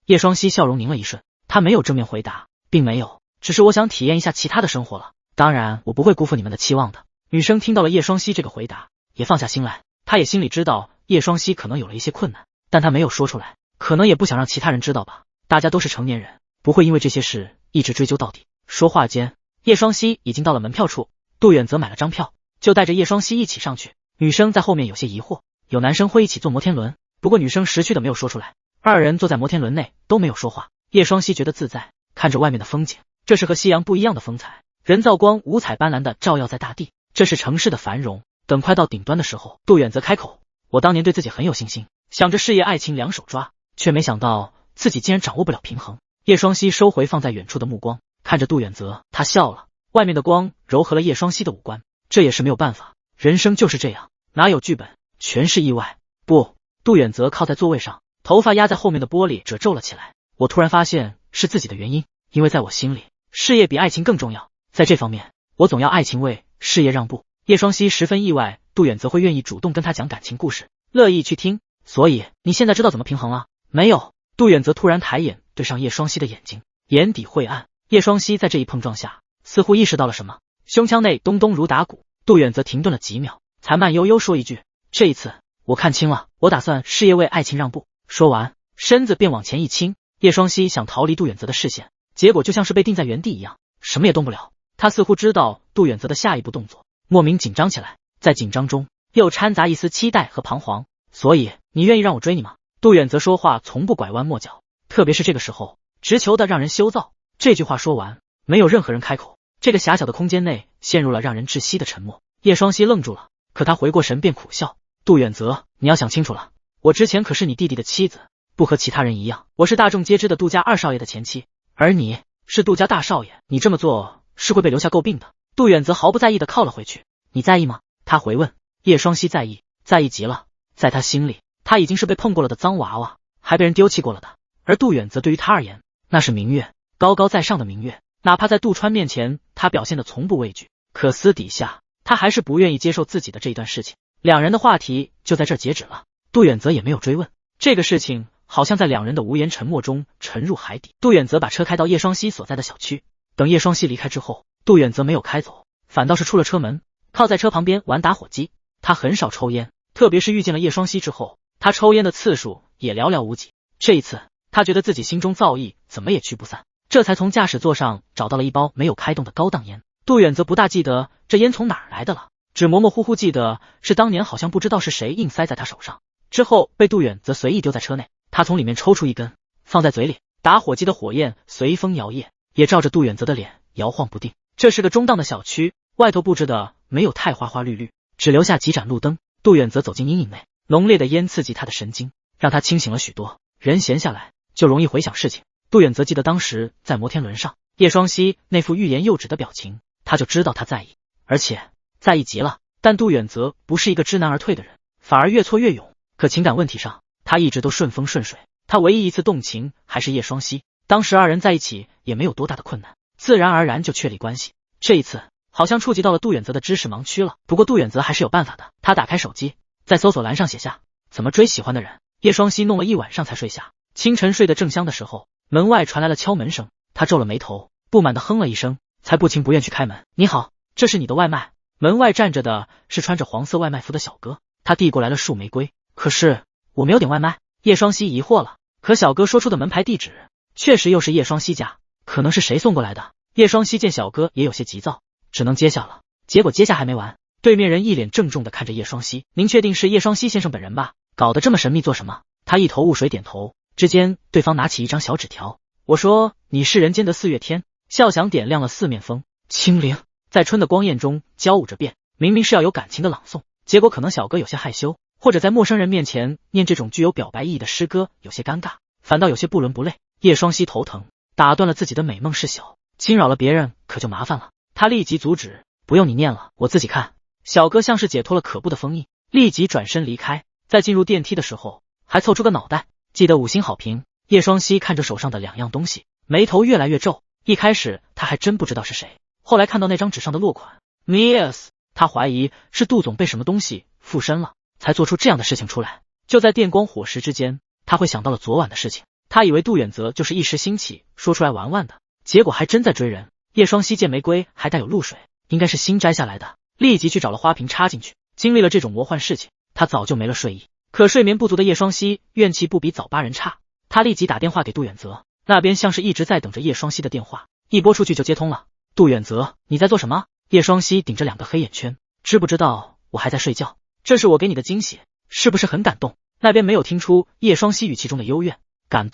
叶双熙笑容凝了一瞬，他没有正面回答，并没有，只是我想体验一下其他的生活了，当然我不会辜负你们的期望的。女生听到了叶双熙这个回答，也放下心来，她也心里知道叶双熙可能有了一些困难，但她没有说出来，可能也不想让其他人知道吧。大家都是成年人，不会因为这些事一直追究到底。说话间，叶双熙已经到了门票处，杜远泽买了张票，就带着叶双熙一起上去。女生在后面有些疑惑，有男生会一起坐摩天轮，不过女生识趣的没有说出来。二人坐在摩天轮内都没有说话，叶双熙觉得自在，看着外面的风景，这是和夕阳不一样的风采，人造光五彩斑斓的照耀在大地，这是城市的繁荣。等快到顶端的时候，杜远泽开口，我当年对自己很有信心，想着事业爱情两手抓，却没想到自己竟然掌握不了平衡。叶双熙收回放在远处的目光，看着杜远泽，他笑了，外面的光柔和了叶双熙的五官，这也是没有办法，人生就是这样，哪有剧本，全是意外。不，杜远泽靠在座位上，头发压在后面的玻璃褶皱了起来。我突然发现是自己的原因，因为在我心里，事业比爱情更重要，在这方面，我总要爱情为事业让步。叶双熙十分意外，杜远泽会愿意主动跟他讲感情故事，乐意去听。所以你现在知道怎么平衡了？没有。杜远泽突然抬眼对上叶双熙的眼睛，眼底晦暗。叶双熙在这一碰撞下，似乎意识到了什么，胸腔内咚咚如打鼓。杜远泽停顿了几秒，才慢悠悠说一句，这一次我看清了，我打算事业为爱情让步。说完，身子便往前一倾。叶双熙想逃离杜远泽的视线，结果就像是被定在原地一样，什么也动不了。他似乎知道杜远泽的下一步动作，莫名紧张起来，在紧张中又掺杂一丝期待和彷徨。所以你愿意让我追你吗？杜远泽说话从不拐弯抹角，特别是这个时候，直球的让人羞躁。这句话说完，没有任何人开口，这个狭小的空间内陷入了让人窒息的沉默。叶双熙愣住了，可他回过神便苦笑，杜远泽，你要想清楚了，我之前可是你弟弟的妻子，不和其他人一样，我是大众皆知的杜家二少爷的前妻，而你是杜家大少爷，你这么做是会被留下诟病的。杜远泽毫不在意的靠了回去，你在意吗？他回问。叶双熙在意，在意极了，在他心里，他已经是被碰过了的脏娃娃，还被人丢弃过了的。而杜远泽对于他而言，那是明月，高高在上的明月，哪怕在杜川面前，他表现的从不畏惧，可私底下，他还是不愿意接受自己的这一段事情。两人的话题就在这儿截止了，杜远泽也没有追问。这个事情好像在两人的无言沉默中沉入海底。杜远泽把车开到叶双熙所在的小区，等叶双熙离开之后，杜远泽没有开走，反倒是出了车门，靠在车旁边玩打火机。他很少抽烟，特别是遇见了叶双熙之后，他抽烟的次数也寥寥无几。这一次，他觉得自己心中躁意怎么也驱不散，这才从驾驶座上找到了一包没有开动的高档烟。杜远泽不大记得这烟从哪儿来的了，只模模糊糊记得是当年好像不知道是谁硬塞在他手上，之后被杜远泽随意丢在车内。他从里面抽出一根，放在嘴里，打火机的火焰随风摇曳，也照着杜远泽的脸摇晃不定。这是个中档的小区，外头布置的没有太花花绿绿，只留下几盏路灯。杜远泽走进阴影内，浓烈的烟刺激他的神经，让他清醒了许多。人闲下来就容易回想事情。杜远泽记得当时在摩天轮上，叶双熙那副欲言又止的表情，他就知道他在意，而且在意极了。但杜远泽不是一个知难而退的人，反而越挫越勇。可情感问题上，他一直都顺风顺水。他唯一一次动情还是叶双熙，当时二人在一起也没有多大的困难，自然而然就确立关系。这一次好像触及到了杜远泽的知识盲区了，不过杜远泽还是有办法的。他打开手机，在搜索栏上写下怎么追喜欢的人。叶双熙弄了一晚上才睡下，清晨睡得正香的时候，门外传来了敲门声。他皱了眉头，不满地哼了一声，才不情不愿去开门。你好，这是你的外卖。门外站着的是穿着黄色外卖服的小哥，他递过来了束玫瑰。可是我没有点外卖。叶双熙疑惑了，可小哥说出的门牌地址确实又是叶双熙家，可能是谁送过来的。叶双熙见小哥也有些急躁，只能接下了。结果接下还没完，对面人一脸郑重地看着叶双熙，您确定是叶双熙先生本人吧？搞得这么神秘做什么？他一头雾水点头。之间对方拿起一张小纸条，我说你是人间的四月天。笑响点亮了四面风，清灵在春的光艳中交舞着变，明明是要有感情的朗诵，结果可能小哥有些害羞，或者在陌生人面前念这种具有表白意义的诗歌有些尴尬，反倒有些不伦不类。叶双熙头疼，打断了自己的美梦事小，惊扰了别人可就麻烦了。他立即阻止，不用你念了，我自己看。小哥像是解脱了可怖的封印，立即转身离开。在进入电梯的时候还凑出个脑袋，记得5星好评。叶双熙看着手上的2样东西，眉头越来越皱。一开始他还真不知道是谁，后来看到那张纸上的落款 Mias， 他怀疑是杜总被什么东西附身了，才做出这样的事情出来。就在电光火石之间，他会想到了昨晚的事情，他以为杜远泽就是一时兴起说出来玩玩的，结果还真在追人。叶双溪见玫瑰还带有露水，应该是新摘下来的，立即去找了花瓶插进去。经历了这种魔幻事情，他早就没了睡意。可睡眠不足的叶双溪怨气不比早8人差，他立即打电话给杜远泽，那边像是一直在等着叶双溪的电话，一拨出去就接通了。杜远泽，你在做什么？叶双溪顶着2个黑眼圈，知不知道我还在睡觉？这是我给你的惊喜，是不是很感动？那边没有听出叶双溪语气中的幽怨，感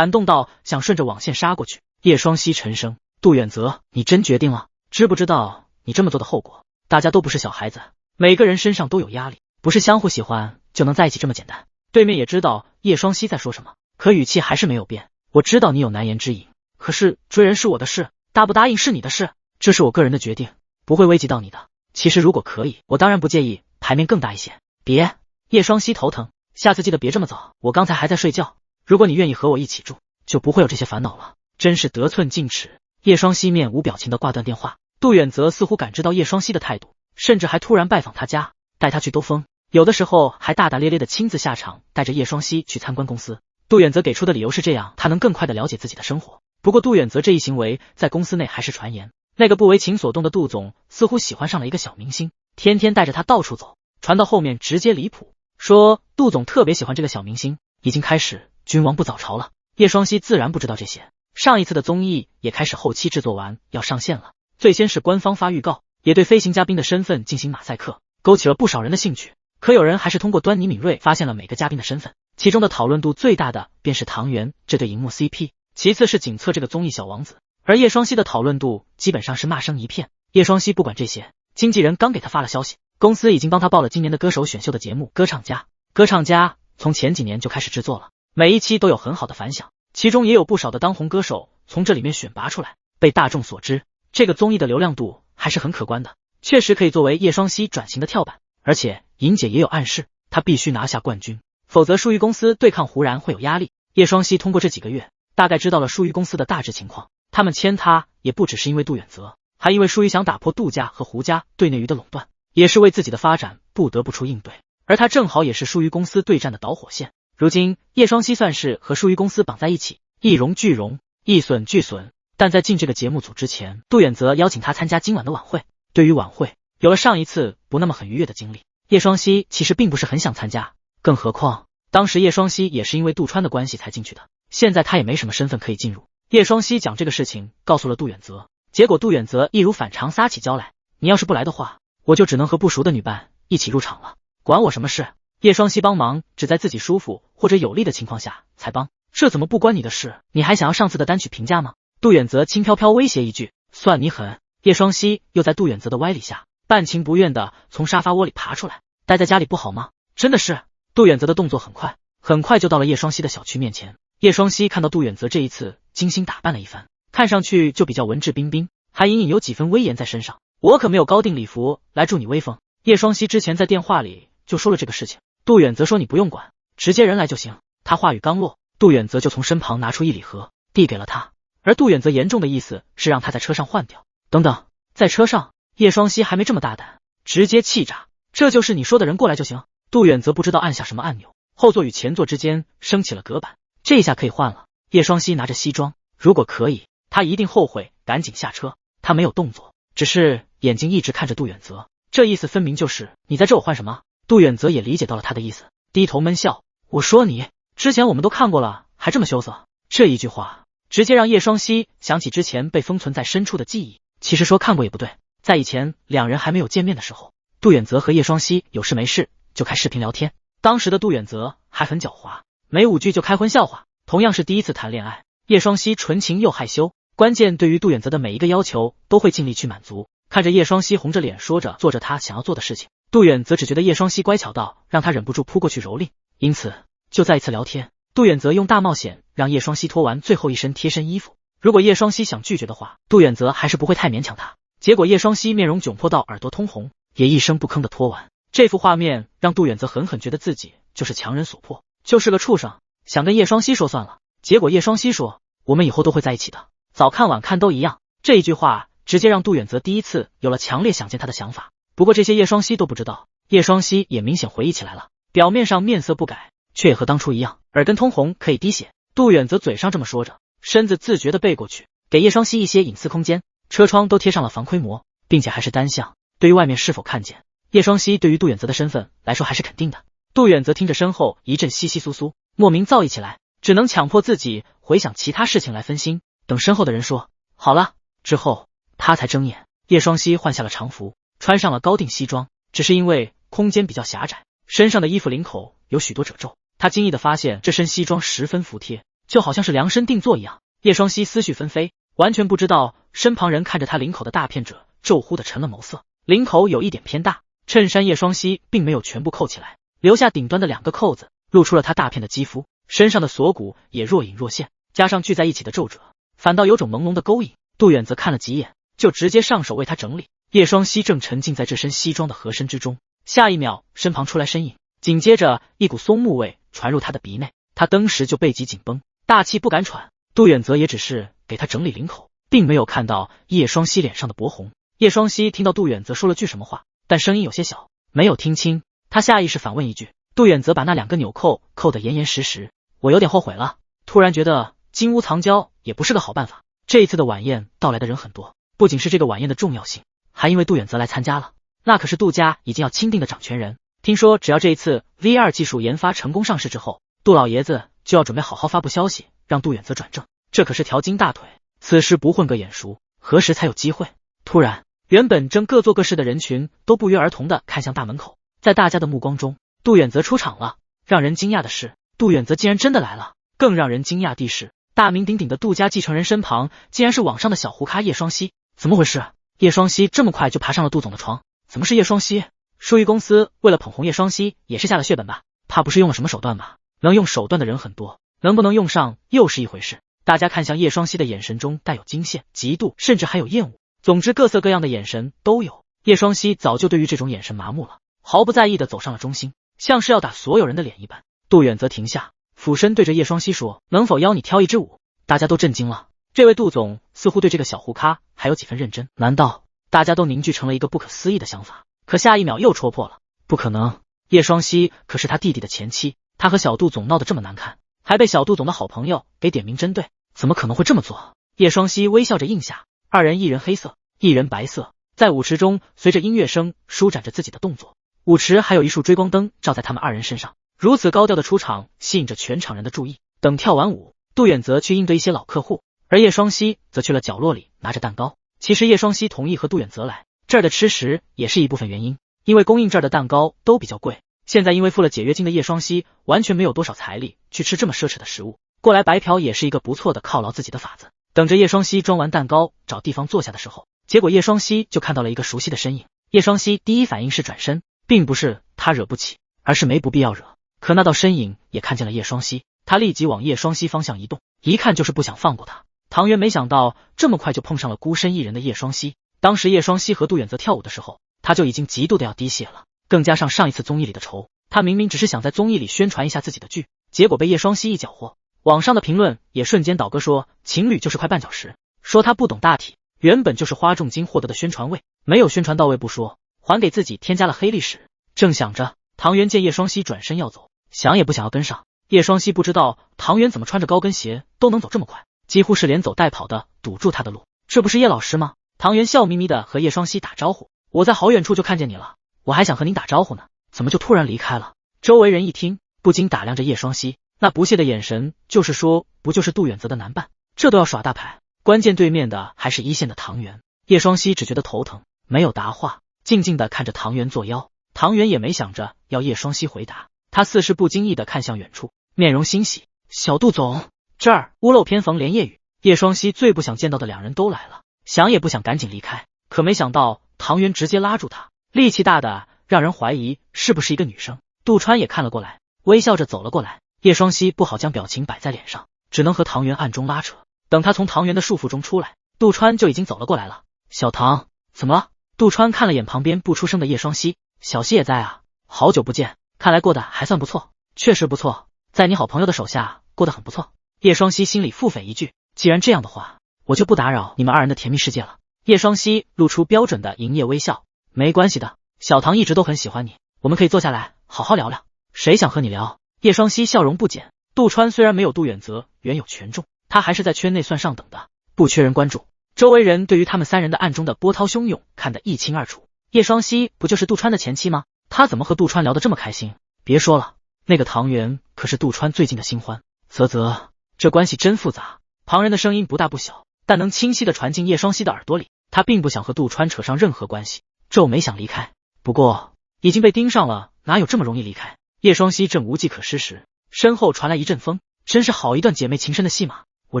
动到想顺着网线杀过去。叶双溪沉声，杜远泽，你真决定了？知不知道你这么做的后果？大家都不是小孩子，每个人身上都有压力，不是相互喜欢就能在一起这么简单。对面也知道叶双溪在说什么，可语气还是没有变。我知道你有难言之隐，可是追人是我的事，答不答应是你的事，这是我个人的决定，不会危及到你的。其实如果可以，我当然不介意牌面更大一些。别，叶双溪头疼，下次记得别这么早，我刚才还在睡觉。如果你愿意和我一起住，就不会有这些烦恼了。真是得寸进尺。叶双溪面无表情的挂断电话。杜远泽似乎感知到叶双溪的态度，甚至还突然拜访他家，带他去兜风，有的时候还大大咧咧的亲自下场，带着叶双溪去参观公司。杜远泽给出的理由是这样，他能更快的了解自己的生活。不过杜远泽这一行为在公司内还是传言，那个不为情所动的杜总似乎喜欢上了一个小明星，天天带着他到处走，传到后面直接离谱，说杜总特别喜欢这个小明星，已经开始君王不早朝了。叶双溪自然不知道这些，上一次的综艺也开始后期制作完要上线了，最先是官方发预告，也对飞行嘉宾的身份进行马赛克，勾起了不少人的兴趣。可有人还是通过端倪敏锐发现了每个嘉宾的身份，其中的讨论度最大的便是唐元这对荧幕 CP， 其次是仅测这个综艺小王子，而叶双溪的讨论度基本上是骂声一片。叶双溪不管这些，经纪人刚给他发了消息，公司已经帮他报了今年的歌手选秀的节目《歌唱家》。歌唱家从前几年就开始制作了，每一期都有很好的反响，其中也有不少的当红歌手从这里面选拔出来，被大众所知。这个综艺的流量度还是很可观的，确实可以作为叶双溪转型的跳板。而且莹姐也有暗示，他必须拿下冠军，否则舒娱公司对抗胡然会有压力。叶双溪通过这几个月，大概知道了舒娱公司的大致情况，他们签他也不只是因为杜远泽，还因为舒娱想打破杜家和胡家对内娱的垄断，也是为自己的发展不得不出应对，而他正好也是舒娱公司对战的导火线。如今叶双溪算是和舒娱公司绑在一起，一荣俱荣，一损俱损。但在进这个节目组之前，杜远泽邀请他参加今晚的晚会。对于晚会，有了上一次不那么很愉悦的经历，叶双溪其实并不是很想参加，更何况当时叶双溪也是因为杜川的关系才进去的，现在他也没什么身份可以进入。叶双溪将这个事情告诉了杜远泽，结果杜远泽一如反常撒起娇来，你要是不来的话，我就只能和不熟的女伴一起入场了，管我什么事？叶双溪帮忙只在自己舒服或者有利的情况下才帮，这怎么不关你的事？你还想要上次的单曲评价吗？杜远泽轻飘飘威胁一句，算你狠。叶双溪又在杜远泽的歪理下，半情不愿的从沙发窝里爬出来，待在家里不好吗？真的是。杜远泽的动作很快，很快就到了叶双溪的小区面前。叶双溪看到杜远泽这一次精心打扮了一番，看上去就比较文质彬彬，还隐隐有几分威严在身上。我可没有高定礼服来助你威风。叶双溪之前在电话里就说了这个事情，杜远泽说你不用管，直接人来就行。他话语刚落，杜远泽就从身旁拿出一礼盒递给了他，而杜远泽严重的意思是让他在车上换掉。等等，在车上？叶双溪还没这么大胆，直接气炸，这就是你说的人过来就行？杜远泽不知道按下什么按钮，后座与前座之间升起了隔板，这下可以换了。叶双溪拿着西装，如果可以，他一定后悔，赶紧下车。他没有动作，只是眼睛一直看着杜远泽，这意思分明就是你在这我换什么？杜远泽也理解到了他的意思，低头闷笑，我说你，之前我们都看过了，还这么羞涩？这一句话直接让叶双溪想起之前被封存在深处的记忆。其实说看过也不对，在以前两人还没有见面的时候，杜远泽和叶双溪有事没事就开视频聊天，当时的杜远泽还很狡猾，没5句就开荤笑话。同样是第一次谈恋爱，叶双溪纯情又害羞，关键对于杜远泽的每一个要求都会尽力去满足。看着叶双溪红着脸说着做着他想要做的事情，杜远泽只觉得叶双溪乖巧到让他忍不住扑过去蹂躏。因此就在一次聊天，杜远泽用大冒险让叶双溪脱完最后一身贴身衣服，如果叶双溪想拒绝的话，杜远泽还是不会太勉强他。结果叶双溪面容窘迫到耳朵通红，也一声不吭的脱完。这幅画面让杜远泽狠狠觉得自己就是强人所迫，就是个畜生，想跟叶双溪说算了。结果叶双溪说，我们以后都会在一起的，早看晚看都一样。这一句话直接让杜远泽第一次有了强烈想见他的想法。不过这些叶双溪都不知道，叶双溪也明显回忆起来了，表面上面色不改，却也和当初一样，耳根通红可以滴血。杜远则嘴上这么说着，身子自觉地背过去，给叶双熙一些隐私空间。车窗都贴上了防窥膜，并且还是单向，对于外面是否看见，叶双熙对于杜远泽的身份来说还是肯定的。杜远则听着身后一阵窸窸窣窣，莫名躁意起来，只能强迫自己回想其他事情来分心。等身后的人说好了之后，他才睁眼。叶双熙换下了长服，穿上了高定西装，只是因为空间比较狭窄，身上的衣服领口有许多褶皱，他惊异地发现这身西装十分服帖，就好像是量身定做一样。叶双熙思绪纷飞，完全不知道身旁人看着他领口的大片褶皱忽地沉了眸色。领口有一点偏大，衬衫叶双熙并没有全部扣起来，留下顶端的2个扣子，露出了他大片的肌肤，身上的锁骨也若隐若现，加上聚在一起的皱褶，反倒有种朦胧的勾引。杜远则看了几眼，就直接上手为他整理。叶双熙正沉浸在这身西装的合身之中，下一秒身旁出来身影，紧接着一股松木味传入他的鼻内，他当时就背脊紧绷，大气不敢喘。杜远则也只是给他整理领口，并没有看到叶双熙脸上的薄红。叶双熙听到杜远则说了句什么话，但声音有些小，没有听清，他下意识反问一句。杜远则把那2个纽扣扣得严严实实，我有点后悔了，突然觉得金屋藏娇也不是个好办法。这一次的晚宴到来的人很多，不仅是这个晚宴的重要性，还因为杜远则来参加了，那可是杜家已经要钦定的掌权人。听说只要这一次 VR 技术研发成功上市之后，杜老爷子就要准备好好发布消息，让杜远则转正，这可是条金大腿，此时不混个眼熟，何时才有机会？突然，原本正各做各事的人群都不约而同地看向大门口，在大家的目光中，杜远则出场了。让人惊讶的是，杜远则竟然真的来了。更让人惊讶的是，大名鼎鼎的杜家继承人身旁竟然是网上的小胡咖叶双熙。怎么回事？叶双熙这么快就爬上了杜总的床？怎么是叶双熙？舒怡公司为了捧红叶双熙也是下了血本吧？怕不是用了什么手段吧？能用手段的人很多，能不能用上又是一回事。大家看向叶双熙的眼神中带有惊羡、嫉妒，甚至还有厌恶，总之各色各样的眼神都有。叶双熙早就对于这种眼神麻木了，毫不在意地走上了中心，像是要打所有人的脸一般。杜远则停下，俯身对着叶双熙说，能否邀你跳一支舞？大家都震惊了，这位杜总似乎对这个小胡咖还有几分认真，难道大家都凝聚成了一个不可思议的想法？可下一秒又戳破了，不可能，叶双熙可是他弟弟的前妻，他和小杜总闹得这么难看，还被小杜总的好朋友给点名针对，怎么可能会这么做？叶双熙微笑着应下，二人一人黑色，一人白色，在舞池中随着音乐声舒展着自己的动作。舞池还有一束追光灯照在他们二人身上，如此高调的出场吸引着全场人的注意。等跳完舞，杜远则去应对一些老客户，而叶双熙则去了角落里拿着蛋糕。其实叶双熙同意和杜远则来这儿的吃食也是一部分原因，因为供应这儿的蛋糕都比较贵，现在因为付了解约金的叶双熙完全没有多少财力去吃这么奢侈的食物，过来白嫖也是一个不错的犒劳自己的法子。等着叶双熙装完蛋糕找地方坐下的时候，结果叶双熙就看到了一个熟悉的身影。叶双熙第一反应是转身，并不是他惹不起，而是没不必要惹。可那道身影也看见了叶双熙，他立即往叶双熙方向移动，一看就是不想放过他。唐元没想到这么快就碰上了孤身一人的叶双熙，当时叶双熙和杜远则跳舞的时候，他就已经极度的要滴血了，更加上上一次综艺里的仇，他明明只是想在综艺里宣传一下自己的剧，结果被叶双熙一搅和。网上的评论也瞬间倒戈说情侣就是块绊脚石，说他不懂大体，原本就是花重金获得的宣传位，没有宣传到位不说，还给自己添加了黑历史。正想着，唐元见叶双熙转身要走，想也不想要跟上。叶双熙不知道唐元怎么穿着高跟鞋都能走这么快，几乎是连走带跑的堵住他的路。这不是叶老师吗？唐元笑眯眯的和叶双熙打招呼，我在好远处就看见你了，我还想和您打招呼呢，怎么就突然离开了？周围人一听，不禁打量着叶双熙，那不屑的眼神就是说不就是杜远泽的男伴，这都要耍大牌，关键对面的还是一线的唐元。叶双熙只觉得头疼，没有答话，静静的看着唐元作妖。唐元也没想着要叶双熙回答，他似是不经意的看向远处，面容欣喜，小杜总，这儿屋漏偏逢连夜雨。叶双熙最不想见到的两人都来了，想也不想赶紧离开，可没想到唐元直接拉住他，力气大的让人怀疑是不是一个女生。杜川也看了过来，微笑着走了过来。叶双熙不好将表情摆在脸上，只能和唐元暗中拉扯。等他从唐元的束缚中出来，杜川就已经走了过来了。小唐，怎么了？杜川看了眼旁边不出声的叶双熙，小希也在啊，好久不见，看来过得还算不错。确实不错，在你好朋友的手下过得很不错。叶双熙心里腹诽一句，既然这样的话，我就不打扰你们二人的甜蜜世界了。叶双熙露出标准的营业微笑，没关系的，小唐一直都很喜欢你，我们可以坐下来好好聊聊。谁想和你聊？叶双熙笑容不减，杜川虽然没有杜远泽原有权重，他还是在圈内算上等的，不缺人关注。周围人对于他们三人的暗中的波涛汹涌看得一清二楚。叶双溪不就是杜川的前妻吗？他怎么和杜川聊得这么开心？别说了，那个唐媛可是杜川最近的新欢。啧，这关系真复杂。旁人的声音不大不小，但能清晰地传进叶双溪的耳朵里。他并不想和杜川扯上任何关系，皱眉想离开，不过已经被盯上了，哪有这么容易离开？叶双溪正无计可施时，身后传来一阵风，真是好一段姐妹情深的戏码，我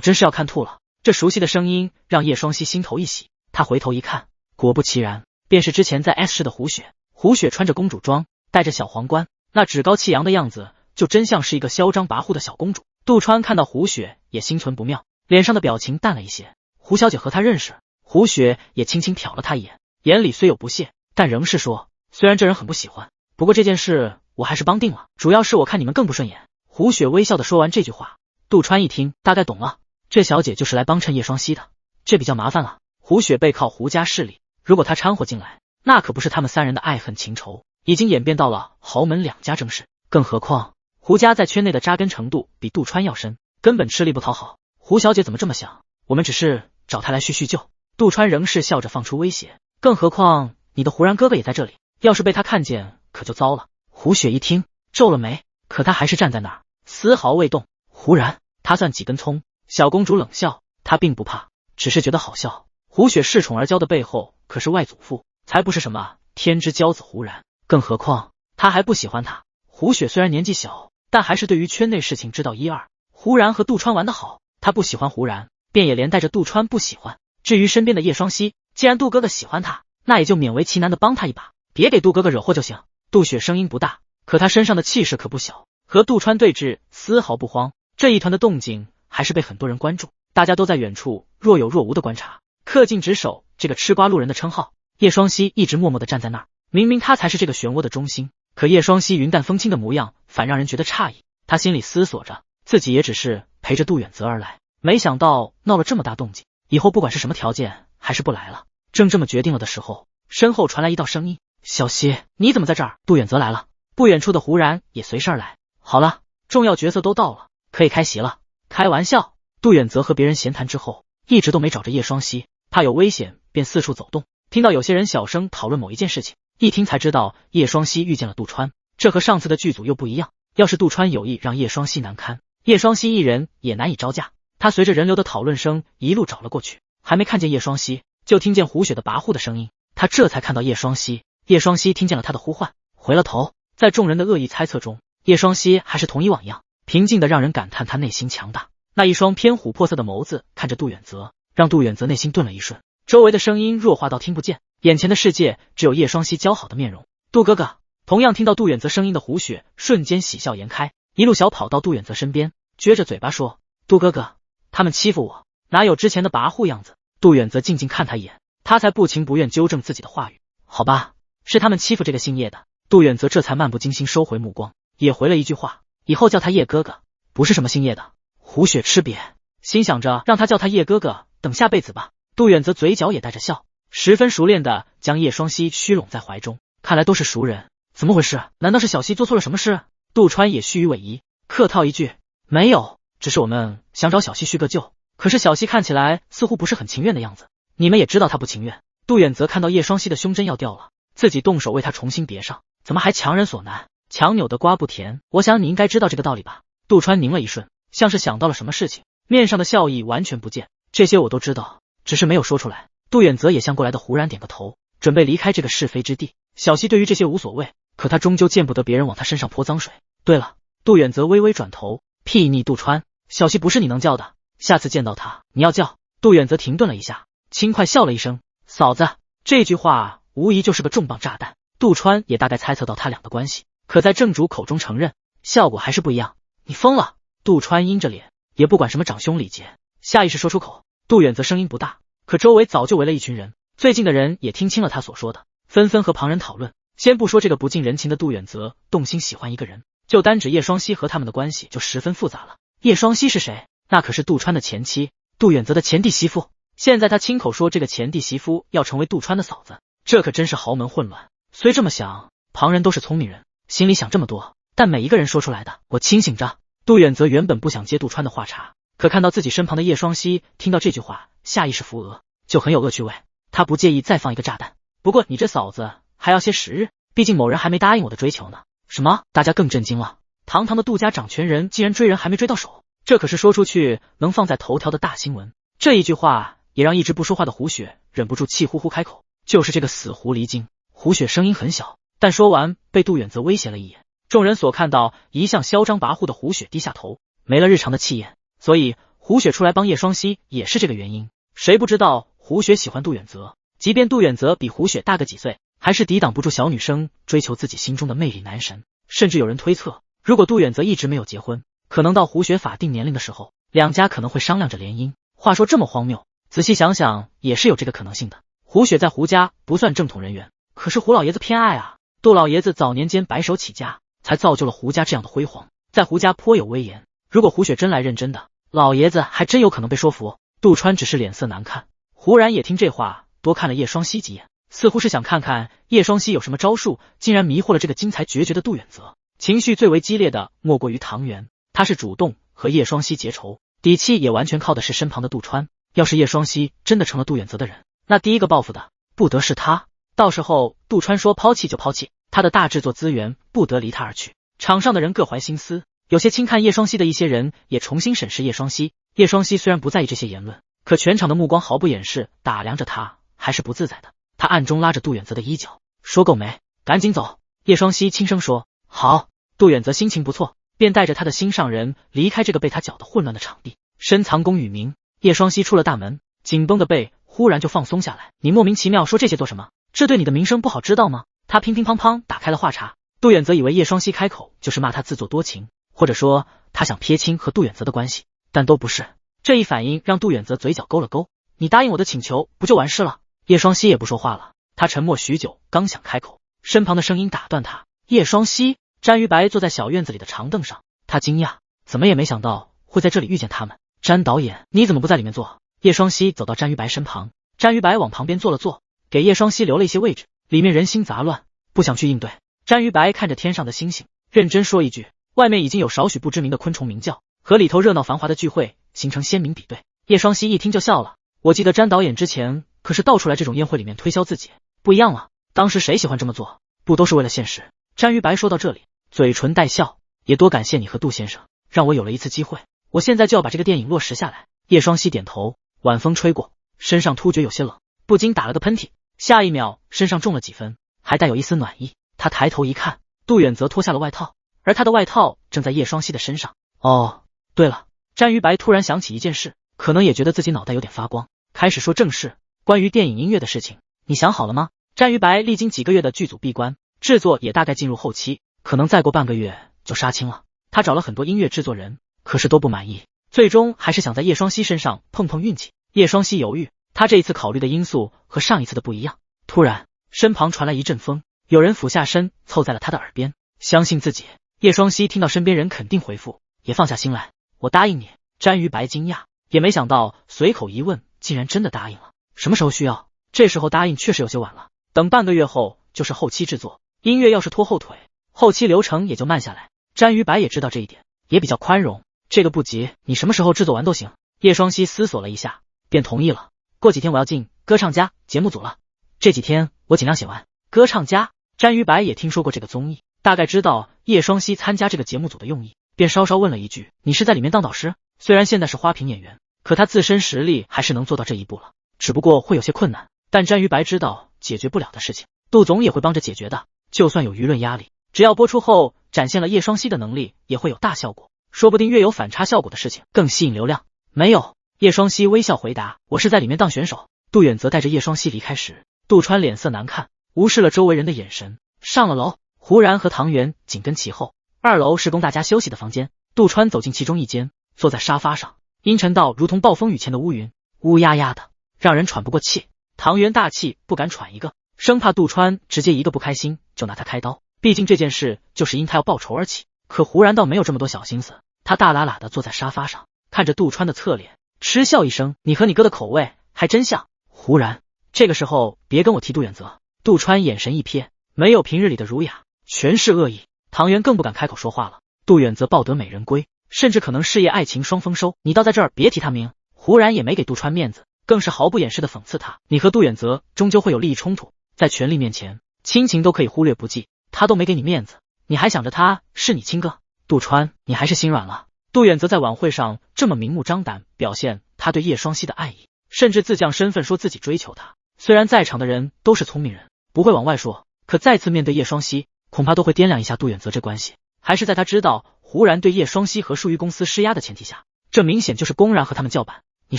真是要看吐了。这熟悉的声音让叶双溪心头一喜，他回头一看，果不其然，便是之前在 S 市的胡雪。胡雪穿着公主装，戴着小皇冠，那趾高气扬的样子，就真像是一个嚣张跋扈的小公主。杜川看到胡雪也心存不妙，脸上的表情淡了一些。胡小姐和他认识？胡雪也轻轻瞟了他一眼，眼里虽有不屑，但仍是说，虽然这人很不喜欢，不过这件事我还是帮定了，主要是我看你们更不顺眼。胡雪微笑的说完这句话，杜川一听大概懂了，这小姐就是来帮衬叶双溪的，这比较麻烦了。胡雪背靠胡家势力，如果他掺和进来，那可不是他们三人的爱恨情仇，已经演变到了豪门两家争势。更何况胡家在圈内的扎根程度比杜川要深，根本吃力不讨好。胡小姐怎么这么想？我们只是找她来叙叙旧。杜川仍是笑着放出威胁，更何况你的胡然哥哥也在这里，要是被他看见可就糟了。胡雪一听皱了眉，可他还是站在那儿丝毫未动。胡然他算几根葱？小公主冷笑，她并不怕，只是觉得好笑。胡雪恃宠而骄的背后可是外祖父，才不是什么天之骄子胡然，更何况他还不喜欢他。胡雪虽然年纪小，但还是对于圈内事情知道一二。胡然和杜川玩得好，他不喜欢胡然，便也连带着杜川不喜欢。至于身边的叶双溪，既然杜哥哥喜欢他，那也就勉为其难的帮他一把，别给杜哥哥惹祸就行。杜雪声音不大，可他身上的气势可不小，和杜川对峙丝毫不慌。这一团的动静还是被很多人关注，大家都在远处若有若无的观察，恪尽职守这个吃瓜路人的称号。叶双溪一直默默地站在那儿，明明他才是这个漩涡的中心，可叶双溪云淡风轻的模样反让人觉得诧异。他心里思索着，自己也只是陪着杜远泽而来，没想到闹了这么大动静，以后不管是什么条件还是不来了。正这么决定了的时候，身后传来一道声音：小溪，你怎么在这儿？杜远泽来了。不远处的胡然也随身而来。好了，重要角色都到了，可以开席了。开玩笑。杜远泽和别人闲谈之后，一直都没找着叶双溪，怕有危险便四处走动。听到有些人小声讨论某一件事情，一听才知道叶双溪遇见了杜川，这和上次的剧组又不一样。要是杜川有意让叶双溪难堪，叶双溪一人也难以招架。他随着人流的讨论声一路找了过去，还没看见叶双溪，就听见胡雪的跋扈的声音。他这才看到叶双溪，叶双溪听见了他的呼唤，回了头。在众人的恶意猜测中，叶双溪还是同以往样平静的，让人感叹他内心强大。那一双偏琥珀色的眸子看着杜远泽，让杜远泽内心顿了一瞬。周围的声音弱化到听不见，眼前的世界只有叶双溪姣好的面容。杜哥哥。同样听到杜远泽声音的胡雪瞬间喜笑颜开，一路小跑到杜远泽身边，撅着嘴巴说：杜哥哥，他们欺负我，哪有之前的跋扈样子？杜远泽静静看他一眼，他才不情不愿纠正自己的话语。好吧，是他们欺负这个姓叶的。杜远泽这才漫不经心收回目光，也回了一句话：以后叫他叶哥哥，不是什么姓叶的。胡雪吃瘪，心想着让他叫他叶哥哥，等下辈子吧。杜远泽嘴角也带着笑，十分熟练的将叶双溪虚拢在怀中，看来都是熟人。怎么回事？难道是小溪做错了什么事？杜川也虚与委蛇，客套一句：没有，只是我们想找小溪叙个旧，可是小溪看起来似乎不是很情愿的样子。你们也知道他不情愿。杜远泽看到叶双溪的胸针要掉了，自己动手为他重新别上，怎么还强人所难？强扭的瓜不甜，我想你应该知道这个道理吧。杜川凝了一瞬，像是想到了什么事情，面上的笑意完全不见。这些我都知道，只是没有说出来。杜远泽也向过来的胡然点个头，准备离开这个是非之地。小溪对于这些无所谓，可他终究见不得别人往他身上泼脏水。对了，杜远泽微微转头，睥睨杜川：小溪不是你能叫的，下次见到他你要叫。杜远泽停顿了一下，轻快笑了一声：嫂子。这句话无疑就是个重磅炸弹。杜川也大概猜测到他俩的关系，可在正主口中承认，效果还是不一样。你疯了！杜川阴着脸，也不管什么长兄礼节，下意识说出口。杜远泽声音不大，可周围早就围了一群人，最近的人也听清了他所说的，纷纷和旁人讨论。先不说这个不近人情的杜远泽动心喜欢一个人，就单指叶双溪和他们的关系就十分复杂了。叶双溪是谁？那可是杜川的前妻，杜远泽的前弟媳妇。现在他亲口说这个前弟媳妇要成为杜川的嫂子，这可真是豪门混乱。虽这么想，旁人都是聪明人，心里想这么多，但每一个人说出来的，我清醒着。杜远泽原本不想接杜川的话茬，可看到自己身旁的叶双熙听到这句话，下意识扶额，就很有恶趣味。他不介意再放一个炸弹，不过你这嫂子还要些时日，毕竟某人还没答应我的追求呢。什么？大家更震惊了，堂堂的杜家掌权人竟然追人还没追到手，这可是说出去能放在头条的大新闻。这一句话也让一直不说话的胡雪忍不住气呼呼开口，就是这个死狐狸精。胡雪声音很小，但说完被杜远泽威胁了一眼。众人所看到一向嚣张跋扈的胡雪低下头，没了日常的气焰，所以胡雪出来帮叶双熙也是这个原因。谁不知道胡雪喜欢杜远泽，即便杜远泽比胡雪大个几岁，还是抵挡不住小女生追求自己心中的魅力男神。甚至有人推测，如果杜远泽一直没有结婚，可能到胡雪法定年龄的时候，两家可能会商量着联姻。话说这么荒谬，仔细想想也是有这个可能性的。胡雪在胡家不算正统人员，可是胡老爷子偏爱啊。杜老爷子早年间白手起家，才造就了胡家这样的辉煌，在胡家颇有威严。如果胡雪真来认真的，老爷子还真有可能被说服。杜川只是脸色难看，胡然也听这话，多看了叶双熙几眼，似乎是想看看叶双熙有什么招数，竟然迷惑了这个精彩绝绝的杜远泽。情绪最为激烈的莫过于唐元，他是主动和叶双熙结仇，底气也完全靠的是身旁的杜川。要是叶双熙真的成了杜远泽的人，那第一个报复的不得是他。到时候杜川说抛弃就抛弃，他的大制作资源不得离他而去。场上的人各怀心思，有些轻看叶双熙的一些人也重新审视叶双熙。叶双熙虽然不在意这些言论，可全场的目光毫不掩饰打量着他，还是不自在的。他暗中拉着杜远泽的衣角，说够没？赶紧走。叶双熙轻声说好。杜远泽心情不错，便带着他的心上人离开这个被他搅得混乱的场地。深藏功与名，叶双熙出了大门，紧绷的背忽然就放松下来。你莫名其妙说这些做什么？这对你的名声不好知道吗？他乒乒乓乓打开了话茬。杜远泽以为叶双熙开口就是骂他自作多情，或者说他想撇清和杜远泽的关系，但都不是。这一反应让杜远泽嘴角勾了勾，你答应我的请求不就完事了？叶双熙也不说话了，他沉默许久，刚想开口，身旁的声音打断他。叶双熙。詹于白坐在小院子里的长凳上，他惊讶，怎么也没想到会在这里遇见他们。詹导演，你怎么不在里面坐？叶双熙走到詹于白身旁，詹于白往旁边坐了坐，给叶双熙留了一些位置。里面人心杂乱，不想去应对。詹于白看着天上的星星，认真说一句，外面已经有少许不知名的昆虫鸣叫，和里头热闹繁华的聚会形成鲜明比对。叶双熙一听就笑了，我记得詹导演之前可是到处来这种宴会里面推销自己，不一样了，当时谁喜欢这么做？不都是为了现实？詹于白说到这里，嘴唇带笑，也多感谢你和杜先生，让我有了一次机会，我现在就要把这个电影落实下来。叶双熙点头，晚风吹过，身上突觉有些冷，不禁打了个喷嚏，下一秒身上重了几分，还带有一丝暖意。他抬头一看，杜远泽脱下了外套，而他的外套正在叶双熙的身上。哦，对了，詹于白突然想起一件事，可能也觉得自己脑袋有点发光，开始说正事，关于电影音乐的事情，你想好了吗？詹于白历经几个月的剧组闭关，制作也大概进入后期，可能再过半个月就杀青了。他找了很多音乐制作人，可是都不满意，最终还是想在叶双熙身上碰碰运气。叶双熙犹豫，他这一次考虑的因素和上一次的不一样。突然身旁传来一阵风，有人俯下身凑在了他的耳边，相信自己。叶双熙听到身边人肯定回复，也放下心来，我答应你。詹于白惊讶，也没想到随口一问竟然真的答应了。什么时候需要？这时候答应确实有些晚了，等半个月后就是后期制作，音乐要是拖后腿，后期流程也就慢下来。詹于白也知道这一点，也比较宽容，这个不急，你什么时候制作完都行。叶双熙思索了一下，便同意了。过几天我要进歌唱家节目组了，这几天我尽量写完。歌唱家，詹于白也听说过这个综艺，大概知道叶双熙参加这个节目组的用意，便稍稍问了一句，你是在里面当导师？虽然现在是花瓶演员，可他自身实力还是能做到这一步了，只不过会有些困难，但詹于白知道解决不了的事情，杜总也会帮着解决的。就算有舆论压力，只要播出后展现了叶双熙的能力，也会有大效果，说不定越有反差效果的事情更吸引流量。没有，叶双熙微笑回答，我是在里面当选手。杜远泽带着叶双熙离开时，杜川脸色难看，无视了周围人的眼神，上了楼。胡然和唐元紧跟其后，二楼是供大家休息的房间。杜川走进其中一间，坐在沙发上，阴沉到如同暴风雨前的乌云，乌压压的，让人喘不过气。唐元大气不敢喘一个，生怕杜川直接一个不开心就拿他开刀，毕竟这件事就是因他要报仇而起。可胡然倒没有这么多小心思，他大喇喇的坐在沙发上，看着杜川的侧脸，嗤笑一声，你和你哥的口味还真像。胡然，这个时候别跟我提杜远泽。杜川眼神一瞥，没有平日里的儒雅，全是恶意。唐元更不敢开口说话了。杜远泽抱得美人归，甚至可能事业爱情双丰收。你倒在这儿别提他名。胡然也没给杜川面子，更是毫不掩饰的讽刺他。你和杜远泽终究会有利益冲突，在权力面前，亲情都可以忽略不计，他都没给你面子，你还想着他是你亲哥？杜川，你还是心软了。杜远泽在晚会上这么明目张胆表现他对叶双熙的爱意，甚至自降身份说自己追求他。虽然在场的人都是聪明人，不会往外说，可再次面对叶双熙，恐怕都会掂量一下杜远泽这关系。还是在他知道胡然对叶双熙和树玉公司施压的前提下，这明显就是公然和他们叫板。你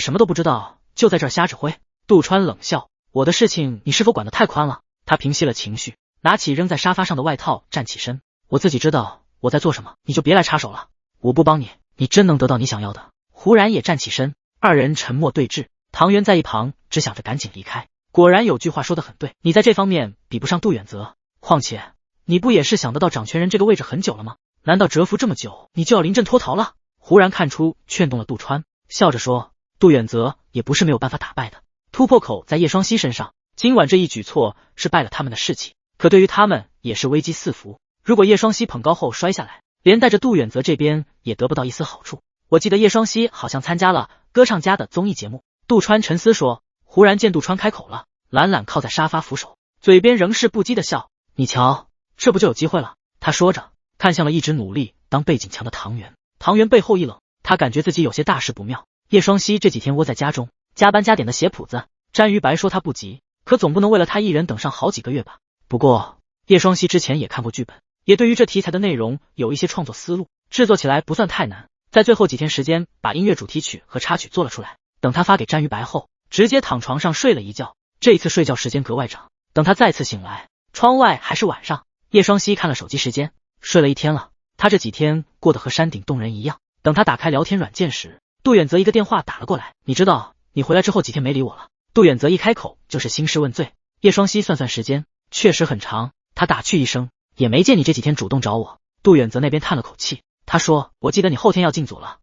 什么都不知道，就在这儿瞎指挥。杜川冷笑，我的事情你是否管得太宽了？他平息了情绪，拿起扔在沙发上的外套，站起身。我自己知道我在做什么，你就别来插手了。我不帮你，你真能得到你想要的。胡然也站起身，二人沉默对峙。唐渊在一旁只想着赶紧离开。果然有句话说得很对，你在这方面比不上杜远泽，况且你不也是想得到掌权人这个位置很久了吗？难道蛰伏这么久，你就要临阵脱逃了？胡然看出劝动了杜川，笑着说，杜远泽也不是没有办法打败的，突破口在叶双熙身上，今晚这一举措是败了他们的士气，可对于他们也是危机四伏。如果叶双熙捧高后摔下来，连带着杜远泽这边也得不到一丝好处。我记得叶双熙好像参加了歌唱家的综艺节目。杜川沉思说。忽然见杜川开口了，懒懒靠在沙发扶手，嘴边仍是不羁的笑。你瞧，这不就有机会了？他说着看向了一直努力当背景墙的唐元。唐元背后一冷，他感觉自己有些大事不妙。叶双熙这几天窝在家中，加班加点的写谱子。詹于白说他不急，可总不能为了他一人等上好几个月吧。不过叶双熙之前也看过剧本，也对于这题材的内容有一些创作思路，制作起来不算太难。在最后几天时间把音乐主题曲和插曲做了出来，等他发给詹于白后，直接躺床上睡了一觉。这一次睡觉时间格外长，等他再次醒来，窗外还是晚上。叶双熙看了手机时间，睡了一天了。他这几天过得和山顶洞人一样。等他打开聊天软件时，杜远泽一个电话打了过来。你知道你回来之后几天没理我了？杜远泽一开口就是兴师问罪。叶双熙算算时间，确实很长。他打趣一声，也没见你这几天主动找我。杜远泽那边叹了口气，他说，我记得你后天要进组了。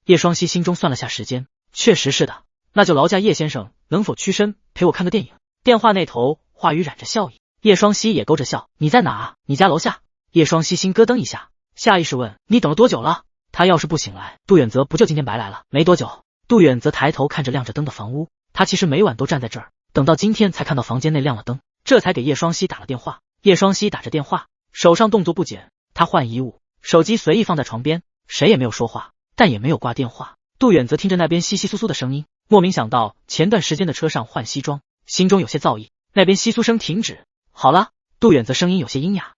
叶双熙心中算了下时间，确实是的。那就劳驾叶先生能否屈身陪我看个电影？电话那头话语染着笑意，叶双熙也勾着笑。你在哪？你家楼下？叶双熙心咯噔一下，下意识问，你等了多久了？他要是不醒来，杜远泽不就今天白来了？没多久。杜远泽抬头看着亮着灯的房屋，他其实每晚都站在这儿，等到今天才看到房间内亮了灯，这才给叶双熙打了电话。叶双熙打着电话，手上动作不减，他换衣物，手机随意放在床边，谁也没有说话，但也没有挂电话。杜远泽听着那边窸窸窣窣的声音，莫名想到前段时间的车上换西装，心中有些躁意。那边窸窣声停止，好了。杜远泽声音有些阴哑。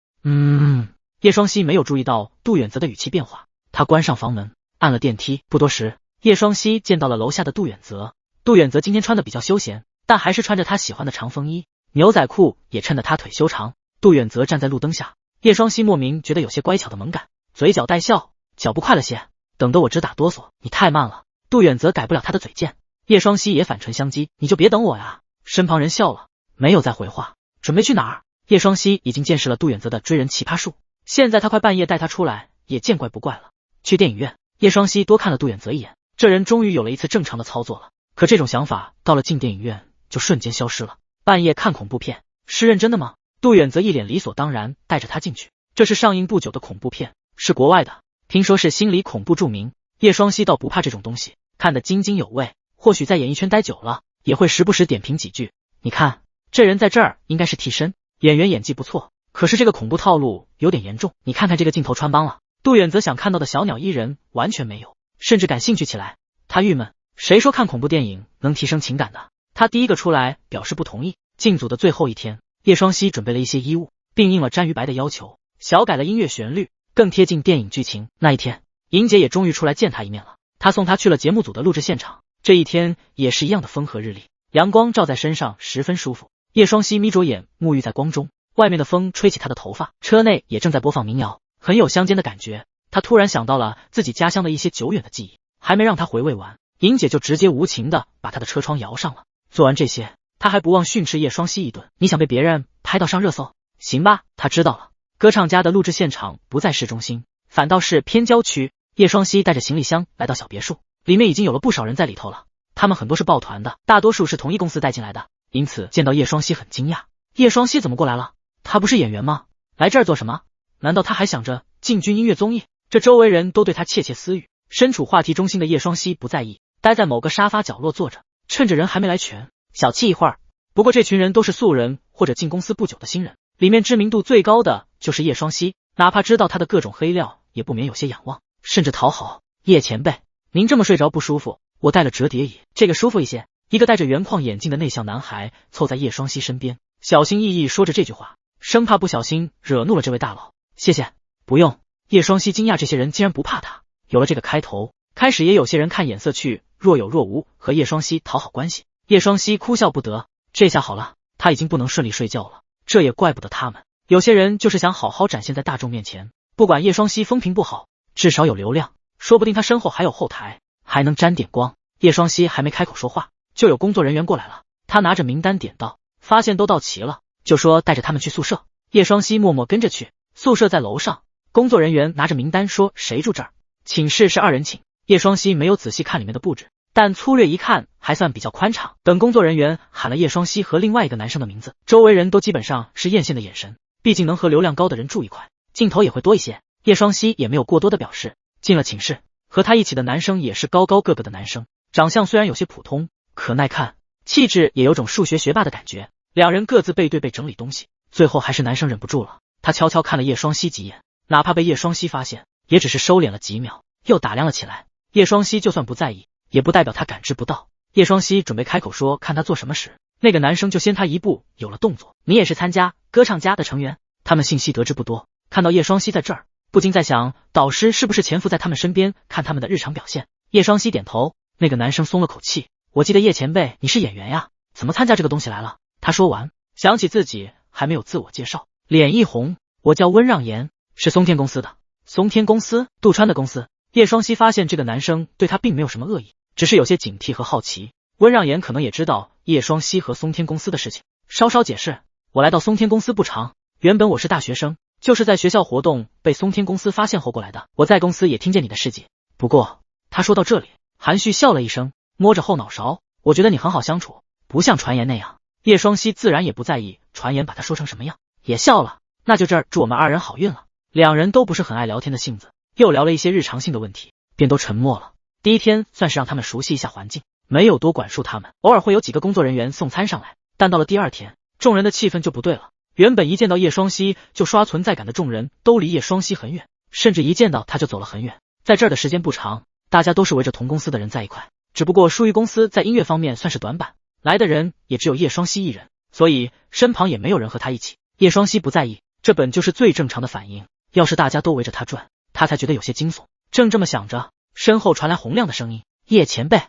叶双熙没有注意到杜远泽的语气变化，他关上房门，按了电梯。不多时，叶双熙见到了楼下的杜远泽。杜远泽今天穿的比较休闲，但还是穿着他喜欢的长风衣，牛仔裤也衬得他腿修长。杜远泽站在路灯下，叶双熙莫名觉得有些乖巧的萌感，嘴角带笑，脚步快了些，等得我直打哆嗦。你太慢了。杜远泽改不了他的嘴贱，叶双熙也反唇相讥，你就别等我呀。身旁人笑了，没有再回话。准备去哪儿？叶双熙已经见识了杜远泽的追人奇葩术，现在他快半夜带他出来也见怪不怪了。去电影院。叶双熙多看了杜远泽一眼，这人终于有了一次正常的操作了。可这种想法到了进电影院就瞬间消失了。半夜看恐怖片是认真的吗？杜远泽一脸理所当然带着他进去。这是上映不久的恐怖片，是国外的，听说是心理恐怖著名。叶双熙倒不怕这种东西，看得津津有味，或许在演艺圈待久了，也会时不时点评几句。你看，这人在这儿应该是替身，演员演技不错，可是这个恐怖套路有点严重。你看看这个镜头穿帮了，杜远泽想看到的小鸟依人完全没有，甚至感兴趣起来。他郁闷，谁说看恐怖电影能提升情感的？他第一个出来表示不同意。进组的最后一天，叶双熙准备了一些衣物，并应了詹于白的要求，小改了音乐旋律，更贴近电影剧情。那一天，莹姐也终于出来见他一面了。他送他去了节目组的录制现场。这一天也是一样的风和日丽，阳光照在身上十分舒服。叶双熙眯着眼沐浴在光中，外面的风吹起他的头发，车内也正在播放民谣，很有乡间的感觉。他突然想到了自己家乡的一些久远的记忆，还没让他回味完，莹姐就直接无情的把他的车窗摇上了。做完这些，他还不忘训斥叶双熙一顿，你想被别人拍到上热搜？行吧，他知道了。歌唱家的录制现场不在市中心，反倒是偏郊区。叶双熙带着行李箱来到小别墅，里面已经有了不少人在里头了，他们很多是抱团的，大多数是同一公司带进来的，因此见到叶双熙很惊讶。叶双熙怎么过来了？他不是演员吗？来这儿做什么？难道他还想着进军音乐综艺？这周围人都对他窃窃私语。身处话题中心的叶双熙不在意，待在某个沙发角落坐着，趁着人还没来全小憩一会儿。不过这群人都是素人或者进公司不久的新人，里面知名度最高的就是叶双熙，哪怕知道他的各种黑料，也不免有些仰望，甚至讨好。叶前辈，您这么睡着不舒服，我带了折叠椅，这个舒服一些。一个戴着圆框眼镜的内向男孩凑在叶双熙身边，小心翼翼说着这句话，生怕不小心惹怒了这位大佬。谢谢。不用。叶双熙惊讶这些人竟然不怕他。有了这个开头，开始也有些人看眼色去若有若无和叶双熙讨好关系。叶双熙哭笑不得，这下好了，他已经不能顺利睡觉了。这也怪不得他们，有些人就是想好好展现在大众面前，不管叶双熙风评不好，至少有流量，说不定他身后还有后台，还能沾点光。叶双熙还没开口说话，就有工作人员过来了。他拿着名单点到，发现都到齐了，就说带着他们去宿舍。叶双熙默默跟着去，宿舍在楼上。工作人员拿着名单说谁住这儿，寝室是2人寝。叶双熙没有仔细看里面的布置，但粗略一看还算比较宽敞。等工作人员喊了叶双熙和另外一个男生的名字，周围人都基本上是艳羡的眼神，毕竟能和流量高的人住一块，镜头也会多一些。叶双熙也没有过多的表示。进了寝室，和他一起的男生也是高高个个的男生，长相虽然有些普通，可耐看，气质也有种数学学霸的感觉。两人各自背对背整理东西，最后还是男生忍不住了，他悄悄看了叶双熙几眼，哪怕被叶双熙发现，也只是收敛了几秒，又打量了起来。叶双熙就算不在意，也不代表他感知不到。叶双熙准备开口说看他做什么时，那个男生就先他一步有了动作。你也是参加歌唱家的成员？他们信息得知不多，看到叶双熙在这儿，不禁在想导师是不是潜伏在他们身边看他们的日常表现。叶双熙点头，那个男生松了口气，我记得叶前辈你是演员呀，怎么参加这个东西来了？他说完，想起自己还没有自我介绍，脸一红，我叫温让言，是松天公司的。松天公司？杜川的公司？叶双熙发现这个男生对他并没有什么恶意，只是有些警惕和好奇。温让言可能也知道叶双熙和松天公司的事情，稍稍解释，我来到松天公司不长，原本我是大学生，就是在学校活动被松天公司发现后过来的。我在公司也听见你的事迹，不过他说到这里含蓄笑了一声，摸着后脑勺，我觉得你很好相处，不像传言那样。叶双熙自然也不在意传言把他说成什么样，也笑了，那就这儿祝我们2人好运了。两人都不是很爱聊天的性子，又聊了一些日常性的问题，便都沉默了。第一天算是让他们熟悉一下环境，没有多管束他们，偶尔会有几个工作人员送餐上来。但到了第2天，众人的气氛就不对了。原本一见到叶双熙就刷存在感的众人都离叶双熙很远，甚至一见到他就走了很远。在这儿的时间不长，大家都是围着同公司的人在一块，只不过疏于公司在音乐方面算是短板，来的人也只有叶双熙一人，所以身旁也没有人和他一起。叶双熙不在意，这本就是最正常的反应，要是大家都围着他转，他才觉得有些惊悚。正这么想着，身后传来洪亮的声音：叶前辈。